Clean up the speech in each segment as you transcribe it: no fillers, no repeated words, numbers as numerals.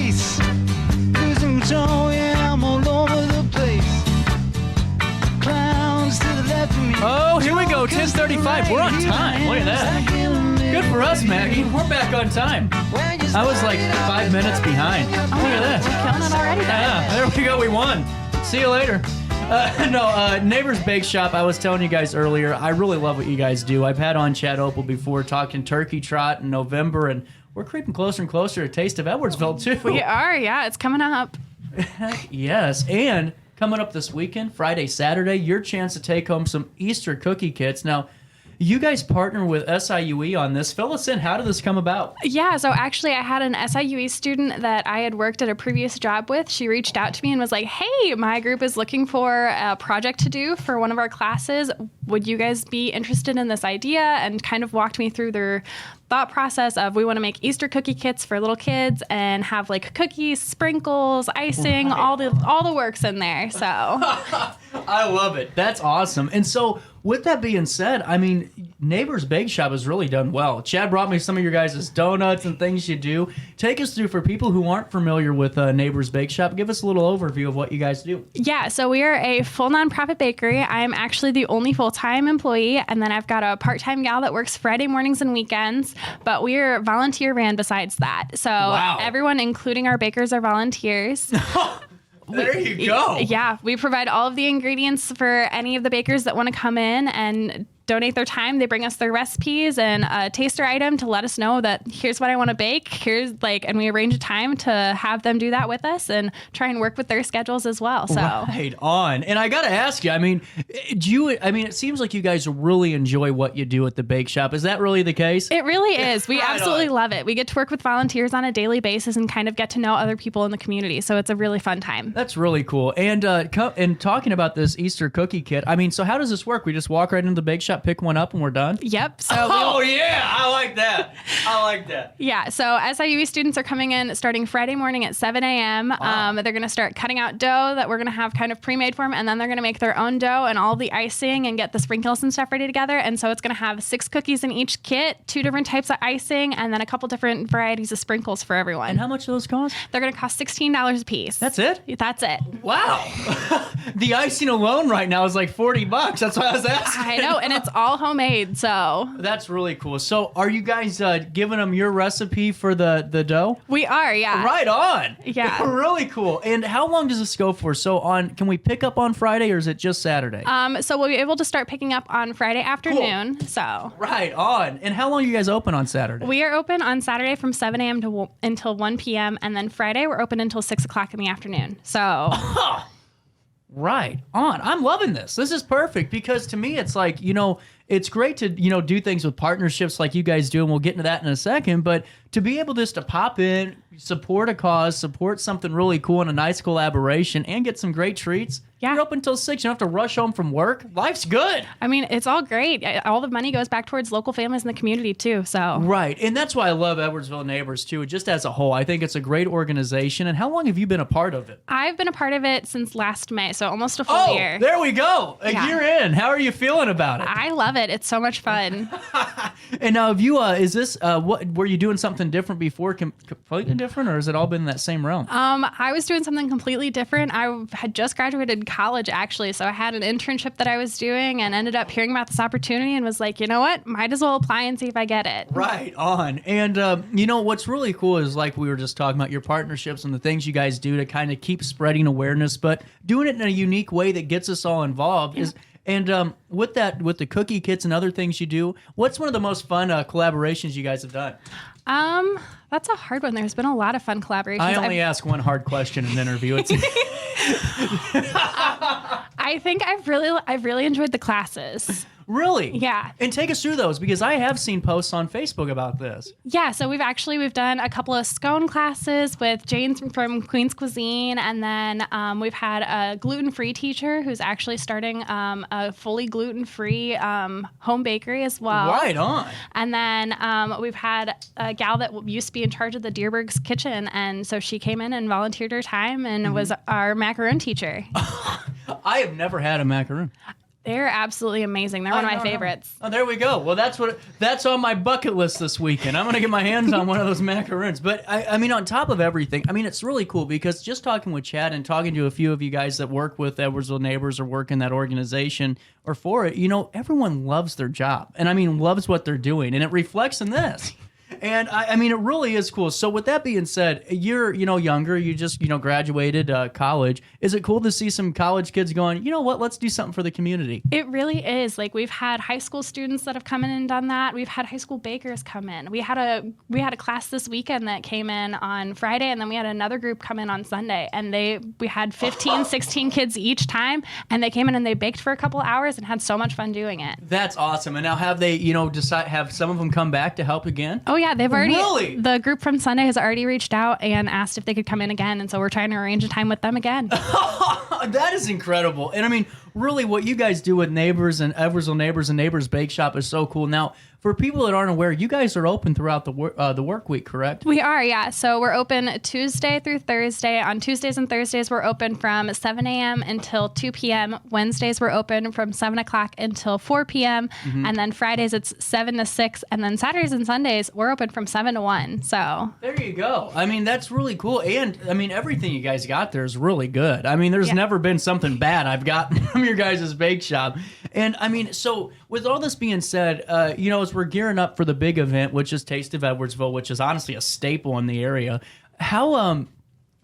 face. Losing control, yeah, I'm all over the place. Clowns to the left of me. Oh, here we go, 10:35. We're on time. Look at that. Good for us, Maggie. We're back on time. I was like 5 minutes behind. Look at that. We're killing it already, then. Yeah, there we go. We won. See you later. Neighbor's Bake Shop, I was telling you guys earlier, I really love what you guys do. I've had on Chad Opal before talking turkey trot in November, and we're creeping closer and closer to Taste of Edwardsville, too. We are, yeah. It's coming up. Heck yes. And coming up this weekend, Friday, Saturday, your chance to take home some Easter cookie kits. Now, you guys partner with SIUE on this. Fill us in. How did this come about? Yeah, so actually I had an SIUE student that I had worked at a previous job with. She reached out to me and was like, hey, my group is looking for a project to do for one of our classes. Would you guys be interested in this idea? And kind of walked me through their thought process of we want to make Easter cookie kits for little kids and have like cookies, sprinkles, icing, Right. all the works in there. So I love it. That's awesome. And so with that being said, I mean, Neighbor's Bake Shop has really done well. Chad brought me some of your guys' donuts and things you do. Take us through, for people who aren't familiar with Neighbor's Bake Shop, give us a little overview of what you guys do. yeah, so we are a full nonprofit bakery. I am actually the only full-time employee, and then I've got a part-time gal that works Friday mornings and weekends, but we're volunteer ran besides that. So everyone, including our bakers, are volunteers. There you go. Yeah, we provide all of the ingredients for any of the bakers that want to come in and donate their time. They bring us their recipes and a taster item to let us know that here's what I want to bake. And we arrange a time to have them do that with us and try and work with their schedules as well. So Right on. And I got to ask you, I mean, it seems like you guys really enjoy what you do at the bake shop. Is that really the case? it really is. We Right absolutely on. love it. We get to work with volunteers on a daily basis and kind of get to know other people in the community. So it's a really fun time. That's really cool. And talking about this Easter cookie kit, I mean, so how does this work? We just walk right into the bake shop, pick one up, and we're done? Yep. So Oh, yeah. I like that. I like that. Yeah, so SIUE students are coming in starting Friday morning at 7 a.m. Wow. They're going to start cutting out dough that we're going to have kind of pre-made for them, and then they're going to make their own dough and all the icing and get the sprinkles and stuff ready together. And so it's going to have 6 cookies in each kit, 2 different types of icing, and then a couple different varieties of sprinkles for everyone. And how much do those cost? They're going to cost $16 a piece. That's it? That's it. Wow. The icing alone right now is like $40. That's why I was asking. I know, and it's all homemade, so. That's really cool. So are you guys giving them your recipe for the dough? We are, yeah. Right on. Yeah. Really cool. And how long does this go for? So can we pick up on Friday or is it just Saturday? So we'll be able to start picking up on Friday afternoon, so. Right on. And how long are you guys open on Saturday? We are open on Saturday from 7 a.m. until 1 p.m. And then Friday, we're open until 6 o'clock in the afternoon. So, Right on. I'm loving this. This is perfect because to me, it's like, it's great to, do things with partnerships like you guys do, and we'll get into that in a second. But to be able just to pop in, support a cause, support something really cool and a nice collaboration, and get some great treats. Yeah. You're open until 6. You don't have to rush home from work. Life's good. I mean, it's all great. All the money goes back towards local families in the community, too. So, Right. And that's why I love Edwardsville Neighbors, too, just as a whole. I think it's a great organization. And how long have you been a part of it? I've been a part of it since last May, so almost a full year. There we go. A Yeah. year in. How are you feeling about it? I love it. It's so much fun. And now, have you? Is this what were you doing something different before? Completely different, or has it all been in that same realm? I was doing something completely different. I had just graduated college, actually, so I had an internship that I was doing and ended up hearing about this opportunity and was like, you know what? Might as well apply and see if I get it. Right on. And what's really cool is, like we were just talking about, your partnerships and the things you guys do to kind of keep spreading awareness, but doing it in a unique way that gets us all involved. Yeah. With the cookie kits and other things you do, what's one of the most fun collaborations you guys have done? That's a hard one. There's been a lot of fun collaborations. I only ask one hard question in an interview. It's I think I've really enjoyed the classes. Really? Yeah. And take us through those, because I have seen posts on Facebook about this. Yeah, so we've done a couple of scone classes with Jane from Queen's Cuisine, and then we've had a gluten-free teacher who's actually starting a fully gluten-free home bakery as well. Right on. And then we've had a gal that used to be in charge of the Deerberg's kitchen, and so she came in and volunteered her time and was our macaroon teacher. I have never had a macaroon. They're absolutely amazing. They're one of my favorites. Oh, there we go. Well, that's on my bucket list this weekend. I'm gonna get my hands on one of those macaroons. But I mean, on top of everything, I mean, it's really cool because just talking with Chad and talking to a few of you guys that work with Edwardsville Neighbors or work in that organization or for it, you know, everyone loves their job, and I mean, loves what they're doing, and it reflects in this. And I mean, it really is cool. So with that being said, you're, you know, younger, you just, you know, graduated college. Is it cool to see some college kids going, you know what, let's do something for the community? It really is. Like, we've had high school students that have come in and done that. We've had high school bakers come in. We had a class this weekend that came in on Friday, and then we had another group come in on Sunday, and we had 15, 16 kids each time, and they came in and they baked for a couple hours and had so much fun doing it. That's awesome. And now have they, you know, have some of them come back to help again? Oh yeah, they've already. Really? The group from Sunday has already reached out and asked if they could come in again, and so we're trying to arrange a time with them again. That is incredible. And I mean, really, what you guys do with Neighbors and Edwardsville Neighbors and Neighbors Bake Shop is so cool. Now, for people that aren't aware, you guys are open throughout the work week, correct? We are, yeah. So we're open Tuesday through Thursday. On Tuesdays and Thursdays, we're open from 7 a.m. until 2 p.m. Wednesdays, we're open from 7 o'clock until 4 p.m. And then Fridays, it's 7 to 6. And then Saturdays and Sundays, we're open from 7 to 1. So there you go. I mean, that's really cool. And I mean, everything you guys got there is really good. I mean, there's never been something bad I've gotten from your guys' bake shop. And I mean, so with all this being said, you know, as we're gearing up for the big event, which is Taste of Edwardsville, which is honestly a staple in the area, how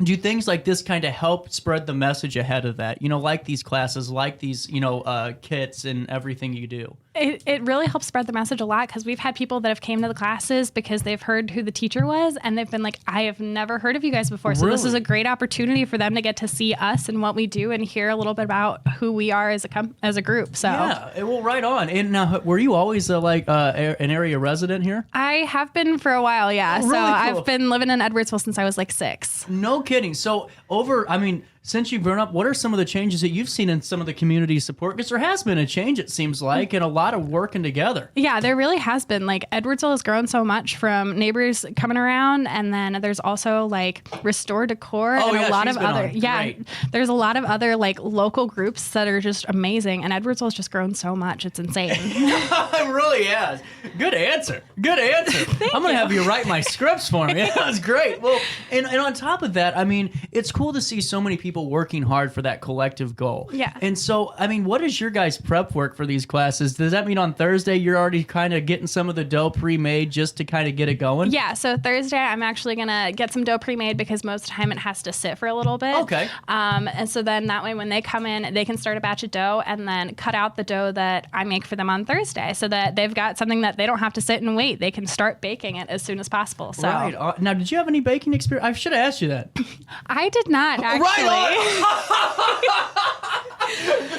do things like this kind of help spread the message ahead of that? You know, like these classes, like these, you know, kits and everything you do. It really helps spread the message a lot, because we've had people that have came to the classes because they've heard who the teacher was, and they've been like, I have never heard of you guys before. So this is a great opportunity for them to get to see us and what we do and hear a little bit about who we are as a group. So yeah, well, right on. And now, were you always an area resident here? I have been for a while, yeah. Oh, really so cool. I've been living in Edwardsville since I was like 6. No kidding. So since you've grown up, what are some of the changes that you've seen in some of the community support? Because there has been a change, it seems like, and a lot of working together. Yeah, there really has been. Like, Edwardsville has grown so much from neighbors coming around, and then there's also like Restore Decor and a lot of other. Yeah, there's a lot of other like local groups that are just amazing, and Edwardsville has just grown so much. It's insane. It really has. Good answer. Good answer. I'm going to have you write my scripts for me. That was great. Well, and on top of that, I mean, it's cool to see so many people working hard for that collective goal. Yeah. And so, I mean, what is your guys' prep work for these classes? Does that mean on Thursday you're already kind of getting some of the dough pre-made just to kind of get it going? Yeah, so Thursday I'm actually going to get some dough pre-made, because most of the time it has to sit for a little bit. Okay. And so then that way when they come in, they can start a batch of dough and then cut out the dough that I make for them on Thursday, so that they've got something that they don't have to sit and wait. They can start baking it as soon as possible. So. Right. Now, did you have any baking experience? I should have asked you that. I did not, actually. Right.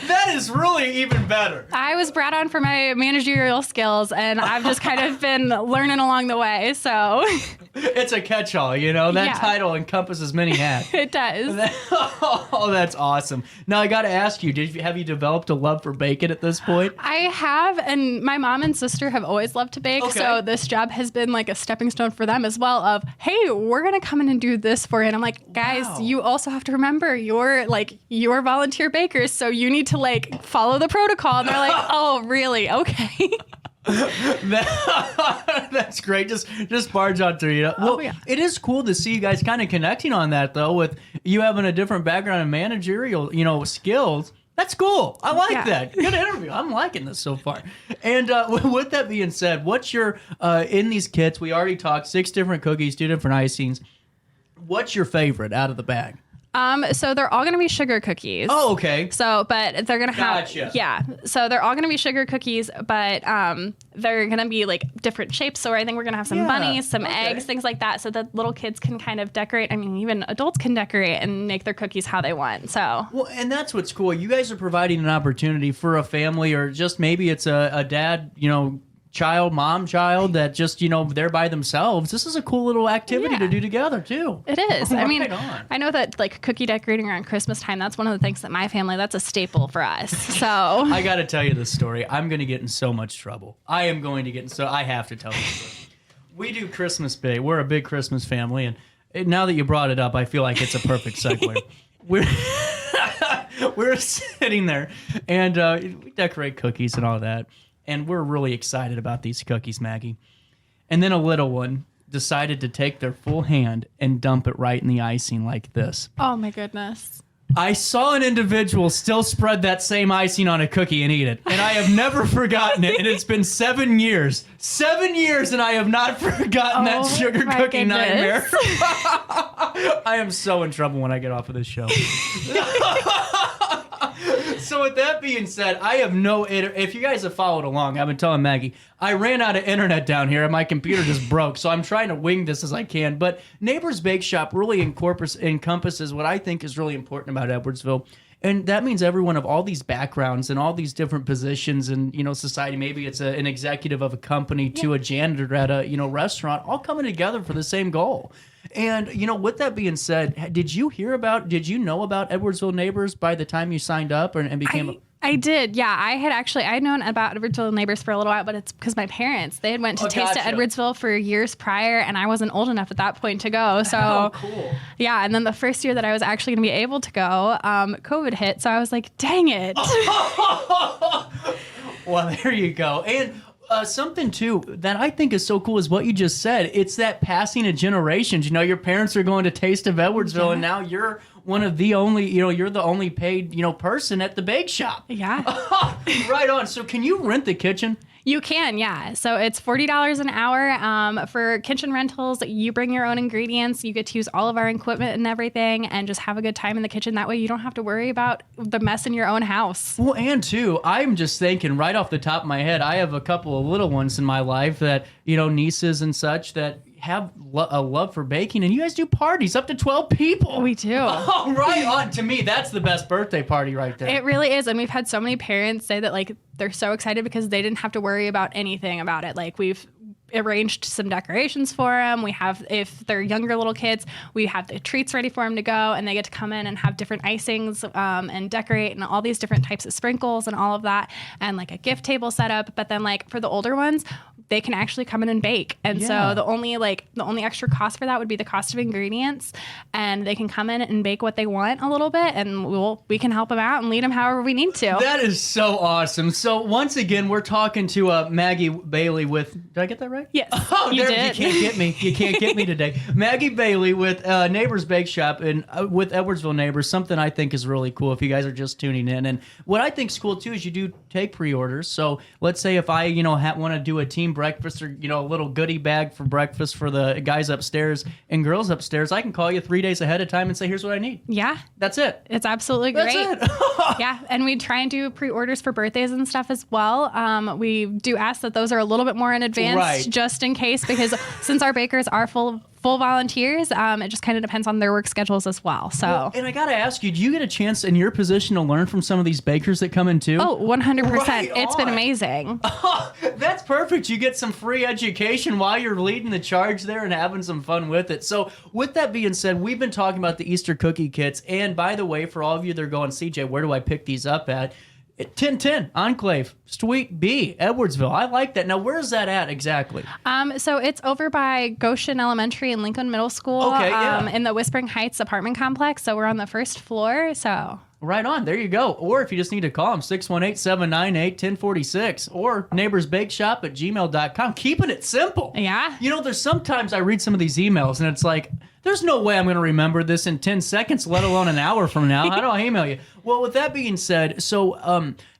That is really even better. I was brought on for my managerial skills, and I've just kind of been learning along the way. So it's a catch-all, you know. That title encompasses many hats. It does. Oh, that's awesome. Now I got to ask you: have you developed a love for bacon at this point? I have, and my mom and sister have always loved to bake. Okay. So this job has been like a stepping stone for them as well. Of, hey, we're gonna come in and do this for you. And I'm like, guys, you also have to remember you're volunteer bakers, so you need to like follow the protocol. And they're like, oh, really? Okay. That's great. Just barge on through, you know. Well, It is cool to see you guys kind of connecting on that, though, with you having a different background in managerial, you know, skills. That's cool. I like that. Good interview. I'm liking this so far. And with that being said, what's your in these kits? We already talked 6 different cookies, 2 different icings. What's your favorite out of the bag? So they're all going to be sugar cookies. Oh, okay. So, but they're going to have, so they're all going to be sugar cookies, but they're going to be like different shapes. So I think we're going to have some bunnies, some eggs, things like that, so that little kids can kind of decorate. I mean, even adults can decorate and make their cookies how they want. So, well, and that's what's cool. You guys are providing an opportunity for a family, or just maybe it's a dad, you know, mom, child that just, you know, they're by themselves. This is a cool little activity to do together too. It is. I mean, I know that like cookie decorating around Christmas time, that's one of the things that my family, that's a staple for us. So I got to tell you this story. I'm going to get in so much trouble. I am going to get in, so I have to tell you this. We do Christmas Day. We're a big Christmas family, and now that you brought it up, I feel like it's a perfect segue. We're sitting there, and we decorate cookies and all that, and we're really excited about these cookies, Maggie. And then a little one decided to take their full hand and dump it right in the icing like this. Oh my goodness. I saw an individual still spread that same icing on a cookie and eat it. And I have never forgotten it. And it's been 7 years. 7 years, and I have not forgotten that sugar cookie nightmare. I am so in trouble when I get off of this show. So with that being said, I have if you guys have followed along, I've been telling Maggie, I ran out of internet down here and my computer just broke. So I'm trying to wing this as I can. But Neighbor's Bake Shop really encompasses what I think is really important about Edwardsville. And that means everyone of all these backgrounds and all these different positions in, society, maybe it's an executive of a company to a janitor at a, restaurant, all coming together for the same goal. And, with that being said, did you know about Edwardsville Neighbors by the time you signed up and became I did. Yeah. I'd known about Edwardsville Neighbors for a little while, but it's because my parents, they had went to Taste at Edwardsville for years prior, and I wasn't old enough at that point to go. So cool. Yeah. And then the first year that I was actually going to be able to go, COVID hit. So I was like, dang it. Well, there you go. And something, too, that I think is so cool is what you just said. It's that passing of generations. Your parents are going to Taste of Edwardsville, and now you're one of the only, you're the only paid, person at the bake shop. Yeah. Right on. So can you rent the kitchen? You can, yeah. So it's $40 an hour for kitchen rentals. You bring your own ingredients. You get to use all of our equipment and everything and just have a good time in the kitchen. That way you don't have to worry about the mess in your own house. Well, and too, I'm just thinking right off the top of my head, I have a couple of little ones in my life that, nieces and such that have a love for baking, and you guys do parties up to 12 people. We do. Oh, right on. To me, that's the best birthday party right there. It really is. And we've had so many parents say that they're so excited because they didn't have to worry about anything about it. We've arranged some decorations for them. We have, if they're younger little kids, we have the treats ready for them to go, and they get to come in and have different icings and decorate and all these different types of sprinkles and all of that, and a gift table set up. But then for the older ones, they can actually come in and bake. And so the only extra cost for that would be the cost of ingredients, and they can come in and bake what they want a little bit, and we can help them out and lead them however we need to. That is so awesome. So once again, we're talking to Maggie Bailey with, did I get that right? Yes. Oh, you did. You can't get me. You can't get me today. Maggie Bailey with Neighbors Bake Shop and with Edwardsville Neighbors. Something I think is really cool if you guys are just tuning in. And what I think is cool too is you do take pre-orders. So let's say if I want to do a team breakfast or a little goodie bag for breakfast for the guys upstairs and girls upstairs, I can call you 3 days ahead of time and say, here's what I need. Yeah. That's it. It's absolutely great. That's it. Yeah. And we try and do pre-orders for birthdays and stuff as well. We do ask that those are a little bit more in advance, just in case, because since our bakers are full volunteers, it just kind of depends on their work schedules as well. So, and I got to ask you, do you get a chance in your position to learn from some of these bakers that come in too? Oh, 100%. Right it's been amazing. Oh, that's perfect. You get some free education while you're leading the charge there and having some fun with it. So with that being said, we've been talking about the Easter cookie kits. And by the way, for all of you that are going, CJ, where do I pick these up at? 1010 Enclave, Suite B, Edwardsville. I like that. Now, where's that at exactly? So it's over by Goshen Elementary and Lincoln Middle School. Okay, yeah. In the Whispering Heights apartment complex. So we're on the first floor. So right on. There you go. Or if you just need to call them, 618-798-1046 or neighborsbakeshop@gmail.com. Keeping it simple. Yeah. There's sometimes I read some of these emails and it's like, there's no way I'm going to remember this in 10 seconds, let alone an hour from now. How do I email you? Well, with that being said, so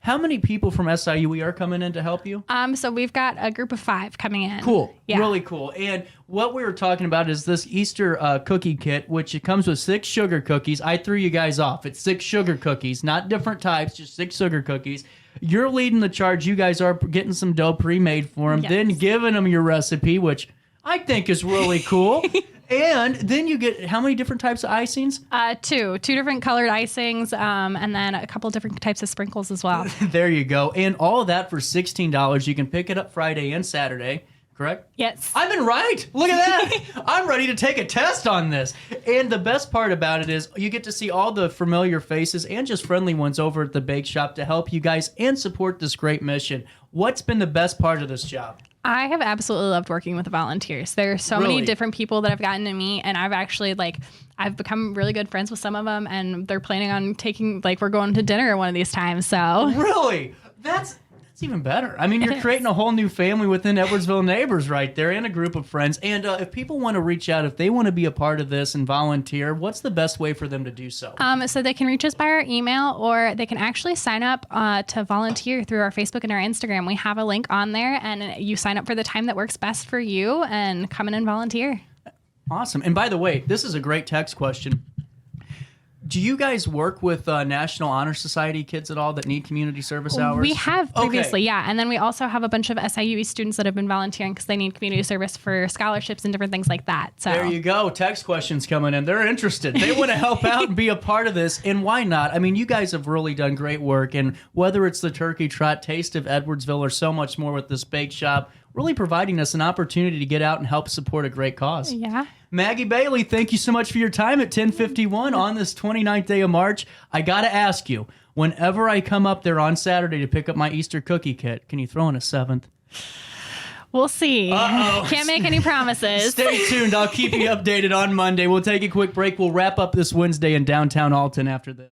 how many people from SIUE are coming in to help you? So we've got a group of 5 coming in. Cool. Yeah. Really cool. And what we were talking about is this Easter cookie kit, which it comes with 6 sugar cookies. I threw you guys off. It's 6 sugar cookies, not different types, just 6 sugar cookies. You're leading the charge. You guys are getting some dough pre-made for them, then giving them your recipe, which I think is really cool. And then you get how many different types of icings? 2 different colored icings, and then a couple different types of sprinkles as well. There you go. And all of that for $16. You can pick it up Friday and Saturday, correct? Yes. I've been right. Look at that. I'm ready to take a test on this. And the best part about it is you get to see all the familiar faces and just friendly ones over at the bake shop to help you guys and support this great mission. What's been the best part of this job? I have absolutely loved working with the volunteers. There are so many different people that have gotten to meet, and I've actually I've become really good friends with some of them, and they're planning on we're going to dinner one of these times. So really, that's even better. I mean, you're creating a whole new family within Edwardsville neighbors right there, and a group of friends. And if people want to reach out, if they want to be a part of this and volunteer, what's the best way for them to do so? So they can reach us by our email, or they can actually sign up to volunteer through our Facebook and our Instagram. We have a link on there, and you sign up for the time that works best for you and come in and volunteer. Awesome. And by the way, this is a great text question. Do you guys work with National Honor Society kids at all that need community service hours? We have previously, yeah. And then we also have a bunch of SIUE students that have been volunteering because they need community service for scholarships and different things like that. So there you go. Text questions coming in. They're interested. They want to help out and be a part of this. And why not? I mean, you guys have really done great work. And whether it's the Turkey Trot, Taste of Edwardsville, or so much more with this bake shop, really providing us an opportunity to get out and help support a great cause. Yeah. Maggie Bailey, thank you so much for your time at 10:51 on this 29th day of March. I got to ask you, whenever I come up there on Saturday to pick up my Easter cookie kit, can you throw in a 7th? We'll see. Can't make any promises. Stay tuned. I'll keep you updated on Monday. We'll take a quick break. We'll wrap up this Wednesday in downtown Alton after this.